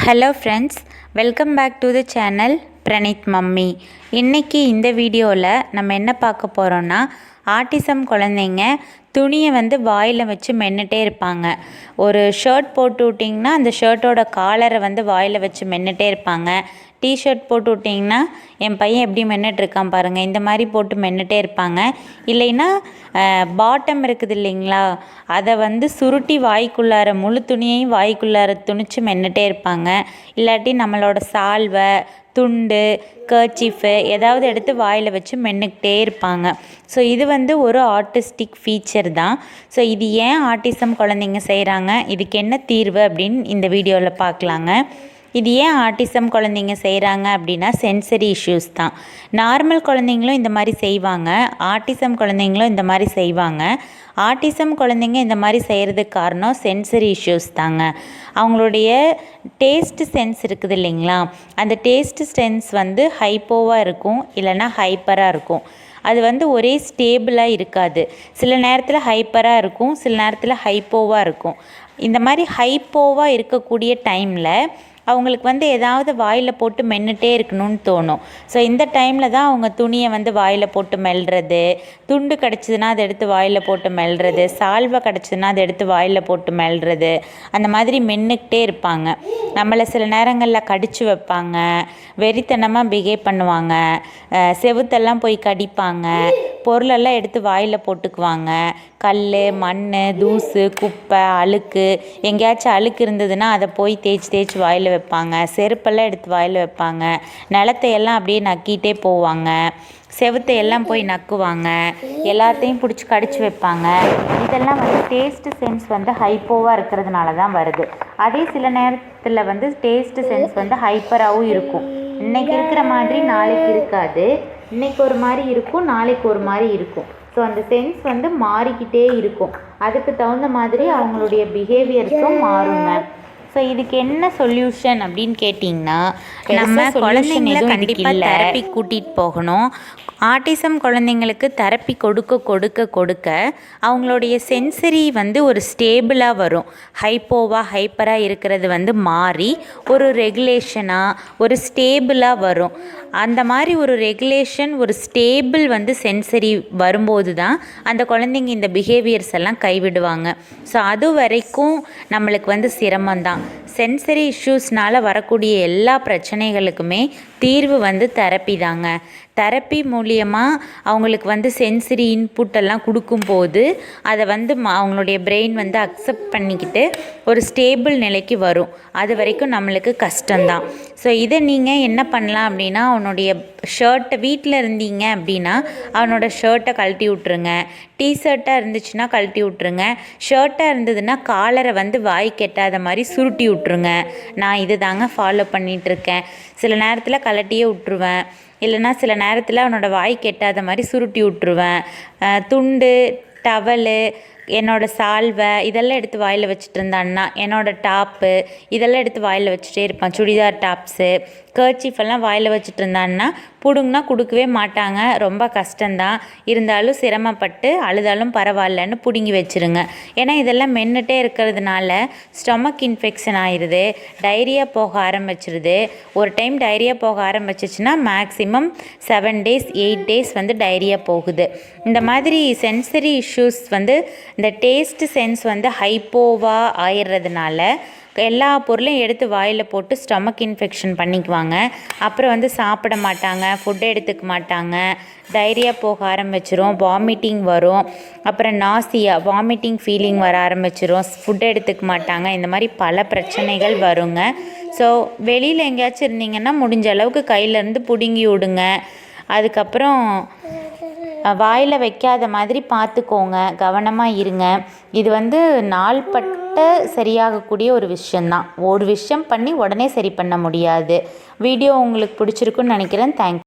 Hello friends, welcome back to the channel Praneeth mummy. இன்றைக்கி இந்த வீடியோவில் நம்ம என்ன பார்க்க போகிறோன்னா, ஆட்டிசம் குழந்தைங்க துணியை வாயில் வச்சு மென்னுட்டே இருப்பாங்க. ஒரு ஷர்ட் போட்டு விட்டிங்கன்னா அந்த ஷர்ட்டோட காலரை வாயில் வச்சு மென்னுட்டே இருப்பாங்க. டிஷர்ட் போட்டு விட்டிங்கன்னா என் பையன் எப்படி மென்னுட்ருக்கான் பாருங்கள், இந்த மாதிரி போட்டு மென்னுட்டே இருப்பாங்க. இல்லைன்னா பாட்டம் இருக்குது இல்லைங்களா, அதை சுருட்டி வாய்க்குள்ளார முழு துணியையும் வாய்க்குள்ளார துணிச்சு மென்னுட்டே இருப்பாங்க. இல்லாட்டி நம்மளோட சால்வை, துண்டு, கர்ச்சீஃபு ஏதாவது எடுத்து வாயில் வச்சு மென்னுக்கிட்டே இருப்பாங்க. ஸோ இது ஒரு ஆர்டிஸ்டிக் ஃபீச்சர் தான். ஸோ இது ஏன் ஆட்டிசம் குழந்தைங்க செய்கிறாங்க, இதுக்கு என்ன தீர்வு அப்படின்னு இந்த வீடியோவில் பார்க்கலாங்க. இது ஏன் ஆட்டிசம் குழந்தைங்க செய்கிறாங்க அப்படின்னா சென்சரி இஷ்யூஸ் தான். நார்மல் குழந்தைங்களும் இந்த மாதிரி செய்வாங்க, ஆட்டிசம் குழந்தைங்களும் இந்த மாதிரி செய்வாங்க. ஆட்டிசம் குழந்தைங்க இந்த மாதிரி செய்கிறதுக்கு காரணம் சென்சரி இஷ்யூஸ் தாங்க. அவங்களுடைய டேஸ்ட் சென்ஸ் இருக்குது இல்லைங்களா, அந்த டேஸ்ட் சென்ஸ் ஹைப்போவாக இருக்கும், இல்லைன்னா ஹைப்பராக இருக்கும். அது ஒரே ஸ்டேபிளாக இருக்காது. சில நேரத்தில் ஹைப்பராக இருக்கும், சில நேரத்தில் ஹைப்போவாக இருக்கும். இந்த மாதிரி ஹைப்போவாக இருக்கக்கூடிய டைமில் அவங்களுக்கு ஏதாவது வாயில் போட்டு மென்னுட்டே இருக்கணும்னு தோணும். ஸோ இந்த டைமில் தான் அவங்க துணியை வாயில் போட்டு மெல்றது, துண்டு கிடச்சிதுன்னா அதை எடுத்து வாயில் போட்டு மெல்றது, சால்வை கிடச்சிதுன்னா அதை எடுத்து வாயில் போட்டு மெல்றது, அந்த மாதிரி மென்னுக்கிட்டே இருப்பாங்க. நம்மளை சில நேரங்களில் கடிச்சு வைப்பாங்க, வெறித்தனமாக பிஹேவ் பண்ணுவாங்க, செவுத்தெல்லாம் போய் கடிப்பாங்க, பொருளெல்லாம் எடுத்து வாயில் போட்டுக்குவாங்க. கல், மண், தூசு, குப்பை, அழுக்கு, எங்கேயாச்சும் அழுக்கு இருந்ததுன்னா அதை போய் தேய்ச்சி வாயில் வைப்பாங்க. செருப்பெல்லாம் எடுத்து வாயில் வைப்பாங்க. நிலத்தையெல்லாம் அப்படியே நக்கிட்டே போவாங்க. செவுத்தையெல்லாம் போய் நக்குவாங்க. எல்லாத்தையும் பிடிச்சி கடிச்சு வைப்பாங்க. இதெல்லாம் டேஸ்ட்டு சென்ஸ் ஹைப்போவாக இருக்கிறதுனால தான் வருது. அதே சில நேரத்தில் டேஸ்ட்டு சென்ஸ் ஹைப்பராகவும் இருக்கும். இன்றைக்கி இருக்கிற மாதிரி நாளைக்கு இருக்காது. இன்றைக்கி ஒரு மாதிரி இருக்கும், நாளைக்கு ஒரு மாதிரி இருக்கும். ஸோ அந்த சென்ஸ் மாறிக்கிட்டே இருக்கும். அதுக்கு தகுந்த மாதிரி அவங்களுடைய பிஹேவியர்ஸும் மாறுங்க. ஸோ இதுக்கு என்ன சொல்யூஷன் அப்படின்னு கேட்டிங்கன்னா, நம்ம குழந்தைங்கள கண்டிப்பாக தெரப்பி கூட்டிகிட்டு போகணும். ஆட்டிசம் குழந்தைங்களுக்கு தெரப்பி கொடுக்க அவங்களுடைய சென்சரி ஒரு ஸ்டேபிளாக வரும். ஹைப்போவாக ஹைப்பராக இருக்கிறது மாறி ஒரு ரெகுலேஷனாக ஒரு ஸ்டேபிளாக வரும். அந்த மாதிரி ஒரு ரெகுலேஷன், ஒரு ஸ்டேபிள் சென்சரி வரும்போது தான் அந்த குழந்தைங்க இந்த பிஹேவியர்ஸ் எல்லாம் கைவிடுவாங்க. ஸோ அது வரைக்கும் நம்மளுக்கு சிரமம்தான். சென்சரி இஷ்யூஸ்னால் வரக்கூடிய எல்லா பிரச்சனைகளுக்குமே தீர்வு தெரப்பி தாங்க. தெரப்பி மூலியமாக அவங்களுக்கு சென்சரி இன்புட்டெல்லாம் கொடுக்கும்போது அதை அவங்களுடைய பிரெயின் அக்செப்ட் பண்ணிக்கிட்டு ஒரு ஸ்டேபிள் நிலைக்கு வரும். அது வரைக்கும் நம்மளுக்கு கஷ்டம்தான். ஸோ இதை நீங்கள் என்ன பண்ணலாம் அப்படின்னா, அவனுடைய ஷர்ட்டை வீட்டில் இருந்தீங்க அப்படின்னா அவனோட ஷர்ட்டை கழட்டி விட்ருங்க. டிஷர்ட்டாக இருந்துச்சுன்னா கழட்டி விட்ருங்க. ஷர்ட்டாக இருந்ததுன்னா காலரை வாய் கெட்டாத மாதிரி சுருட்டி விட்ருங்க. நான் இது தாங்க ஃபாலோ பண்ணிகிட்ருக்கேன். சில நேரத்தில் கழட்டியே விட்ருவேன், இல்லைன்னா சில நேரத்தில் அவனோட வாய் கெட்டாத மாதிரி சுருட்டி விட்ருவேன். துண்டு, டவலு, என்னோடய சால்வை இதெல்லாம் எடுத்து வாயில் வச்சுட்டு இருந்தான்னா, என்னோடய டாப்பு இதெல்லாம் எடுத்து வாயில் வச்சுட்டே இருப்பான். சுடிதார் டாப்ஸு, கர்ச்சீஃபெல்லாம் வாயில் வச்சுட்டு இருந்தான்னா பிடுங்கன்னா கொடுக்கவே மாட்டாங்க. ரொம்ப கஷ்டந்தான். இருந்தாலும் சிரமப்பட்டு அழுதாலும் பரவாயில்லன்னு பிடுங்கி வச்சுருங்க. ஏன்னா இதெல்லாம் மென்னுட்டே இருக்கிறதுனால ஸ்டொமக் இன்ஃபெக்ஷன் ஆயிடுது, டைரியா போக ஆரம்பிச்சிருது. ஒரு டைம் டைரியா போக ஆரம்பிச்சிச்சுன்னா மேக்ஸிமம் 7 days 8 days டைரியா போகுது. இந்த மாதிரி சென்சரி இஷ்யூஸ் இந்த டேஸ்ட் சென்ஸ் ஹைப்போவாக ஆயிடுறதுனால எல்லா பொருளையும் எடுத்து வாயில் போட்டு ஸ்டொமக் இன்ஃபெக்ஷன் பண்ணிக்குவாங்க. அப்புறம் சாப்பிட மாட்டாங்க, ஃபுட் எடுத்துக்க மாட்டாங்க, டைரியா போக ஆரம்பிச்சிரும், வாமிட்டிங் வரும், அப்புறம் நாசியா வாமிட்டிங் ஃபீலிங் வர ஆரம்பிச்சிரும், ஃபுட் எடுத்துக்க மாட்டாங்க. இந்த மாதிரி பல பிரச்சனைகள் வருங்க. ஸோ வெளியில் எங்கேயாச்சும் இருந்தீங்கன்னா முடிஞ்ச அளவுக்கு கையிலேருந்து பிடுங்கி விடுங்க. அதுக்கப்புறம் வாயில் வைக்காத மாதிரி பார்த்துக்கோங்க, கவனமாக இருங்க. இது நாள்பட்ட சரியாகக்கூடிய ஒரு விஷயந்தான். ஒரு விஷயம் பண்ணி உடனே சரி பண்ண முடியாது. வீடியோ உங்களுக்கு பிடிச்சிருக்குன்னு நினைக்கிறேன். தேங்க்யூ.